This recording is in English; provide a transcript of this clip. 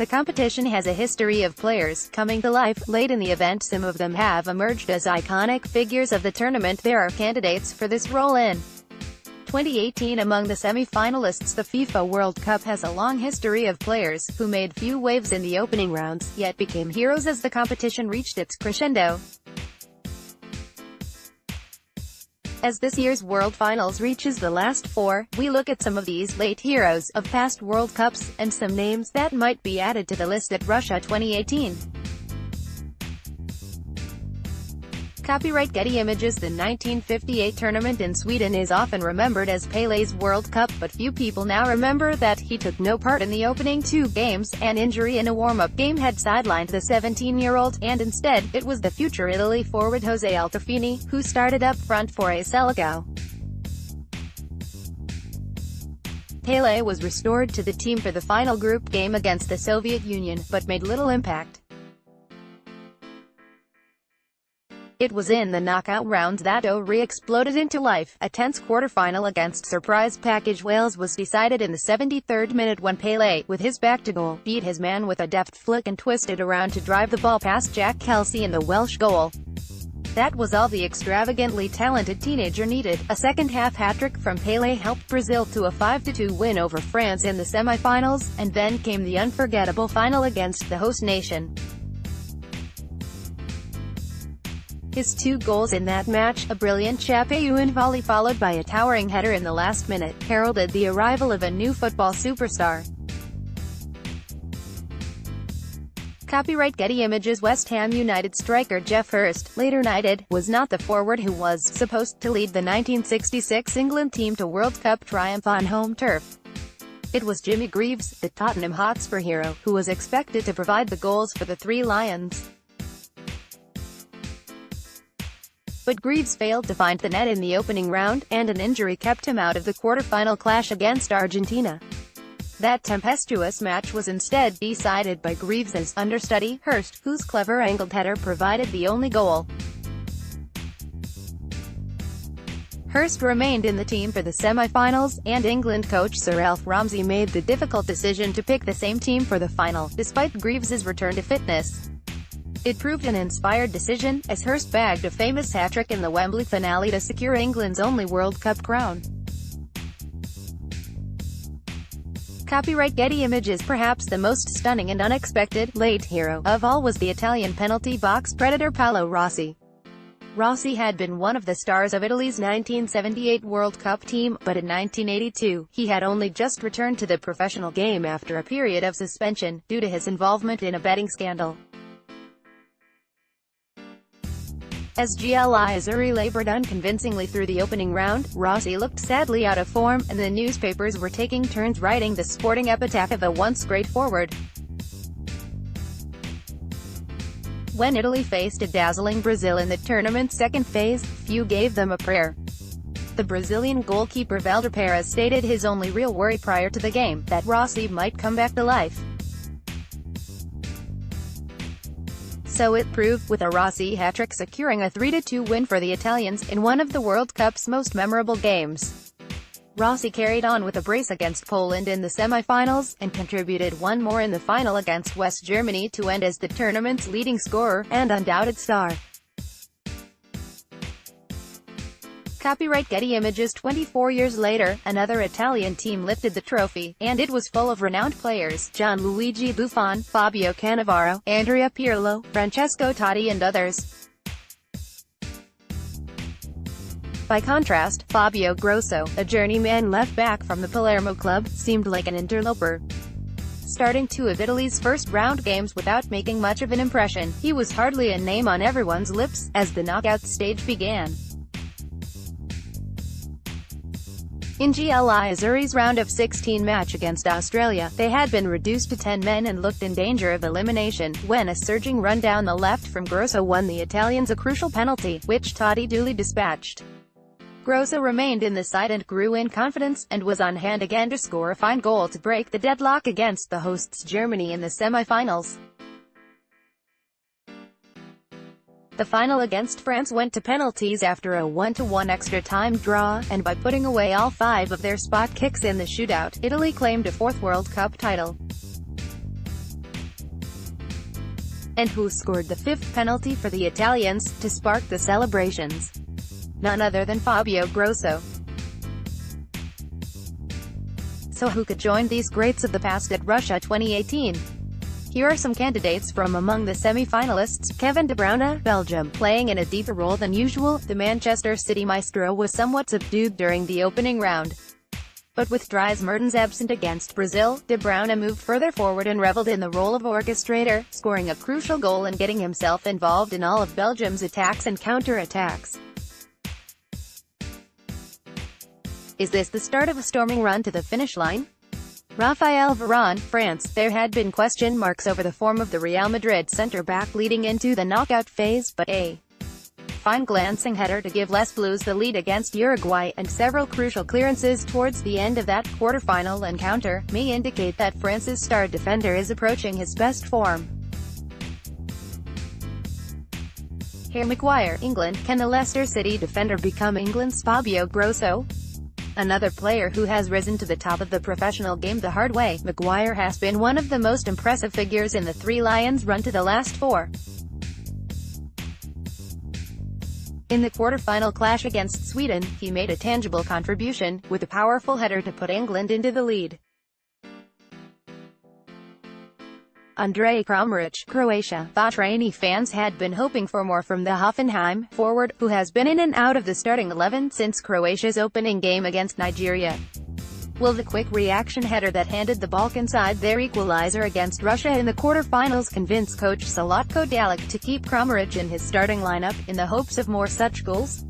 The competition has a history of players coming to life late in the event. Some of them have emerged as iconic figures of the tournament. There are candidates for this role in 2018 among the semi-finalists. The FIFA World Cup has a long history of players who made few waves in the opening rounds, yet became heroes as the competition reached its crescendo. As this year's World Finals reaches the last four, we look at some of these late heroes of past World Cups, and some names that might be added to the list at Russia 2018. Copyright Getty Images. The 1958 tournament in Sweden is often remembered as Pelé's World Cup, but few people now remember that he took no part in the opening two games. An injury in a warm-up game had sidelined the 17-year-old, and instead, it was the future Italy forward Jose Altafini, who started up front for a Seligo. Pelé was restored to the team for the final group game against the Soviet Union, but made little impact. It was in the knockout rounds that re-exploded into life. A tense quarter-final against surprise package Wales was decided in the 73rd minute when Pelé, with his back to goal, beat his man with a deft flick and twisted around to drive the ball past Jack Kelsey in the Welsh goal. That was all the extravagantly talented teenager needed. A second-half hat-trick from Pelé helped Brazil to a 5-2 win over France in the semi-finals, and then came the unforgettable final against the host nation. His two goals in that match, a brilliant Chapeauin volley followed by a towering header in the last minute, heralded the arrival of a new football superstar. Copyright Getty Images. West Ham United striker Geoff Hurst, later knighted, was not the forward who was supposed to lead the 1966 England team to World Cup triumph on home turf. It was Jimmy Greaves, the Tottenham Hotspur hero, who was expected to provide the goals for the Three Lions. But Greaves failed to find the net in the opening round, and an injury kept him out of the quarter-final clash against Argentina. That tempestuous match was instead decided by Greaves' understudy, Hurst, whose clever angled header provided the only goal. Hurst remained in the team for the semi-finals, and England coach Sir Alf Ramsey made the difficult decision to pick the same team for the final, despite Greaves' return to fitness. It proved an inspired decision, as Hurst bagged a famous hat-trick in the Wembley finale to secure England's only World Cup crown. Copyright Getty Images. Perhaps the most stunning and unexpected late hero of all was the Italian penalty box predator Paolo Rossi. Rossi had been one of the stars of Italy's 1978 World Cup team, but in 1982, he had only just returned to the professional game after a period of suspension, due to his involvement in a betting scandal. As GLI Azzurri labored unconvincingly through the opening round, Rossi looked sadly out of form, and the newspapers were taking turns writing the sporting epitaph of a once great forward. When Italy faced a dazzling Brazil in the tournament's second phase, few gave them a prayer. The Brazilian goalkeeper Valdir Perez stated his only real worry prior to the game, that Rossi might come back to life. So it proved, with a Rossi hat-trick securing a 3-2 win for the Italians, in one of the World Cup's most memorable games. Rossi carried on with a brace against Poland in the semi-finals, and contributed one more in the final against West Germany to end as the tournament's leading scorer, and undoubted star. Copyright Getty Images. 24 years later, another Italian team lifted the trophy, and it was full of renowned players: Gianluigi Buffon, Fabio Cannavaro, Andrea Pirlo, Francesco Totti and others. By contrast, Fabio Grosso, a journeyman left back from the Palermo club, seemed like an interloper. Starting two of Italy's first-round games without making much of an impression, he was hardly a name on everyone's lips, as the knockout stage began. In GLI Azzurri's round of 16 match against Australia, they had been reduced to 10 men and looked in danger of elimination, when a surging run down the left from Grosso won the Italians a crucial penalty, which Totti duly dispatched. Grosso remained in the side and grew in confidence, and was on hand again to score a fine goal to break the deadlock against the hosts Germany in the semi-finals. The final against France went to penalties after a 1-1 extra-time draw, and by putting away all 5 of their spot kicks in the shootout, Italy claimed a 4th World Cup title. And who scored the fifth penalty for the Italians, to spark the celebrations? None other than Fabio Grosso. So who could join these greats of the past at Russia 2018? Here are some candidates from among the semi-finalists. Kevin De Bruyne, Belgium, playing in a deeper role than usual. The Manchester City maestro was somewhat subdued during the opening round. But with Dries Mertens absent against Brazil, De Bruyne moved further forward and reveled in the role of orchestrator, scoring a crucial goal and getting himself involved in all of Belgium's attacks and counter-attacks. Is this the start of a storming run to the finish line? Raphael Varane, France. There had been question marks over the form of the Real Madrid centre-back leading into the knockout phase, but a fine glancing header to give Les Blues the lead against Uruguay, and several crucial clearances towards the end of that quarter-final encounter, may indicate that France's star defender is approaching his best form. Harry Maguire, England. Can the Leicester City defender become England's Fabio Grosso? Another player who has risen to the top of the professional game the hard way, Maguire has been one of the most impressive figures in the Three Lions' run to the last four. In the quarter-final clash against Sweden, he made a tangible contribution, with a powerful header to put England into the lead. Andrej Kramaric, Croatia. Vatreni fans had been hoping for more from the Hoffenheim forward, who has been in and out of the starting 11 since Croatia's opening game against Nigeria. Will the quick reaction header that handed the Balkan side their equalizer against Russia in the quarter-finals convince coach Zlatko Dalic to keep Kramaric in his starting lineup, in the hopes of more such goals?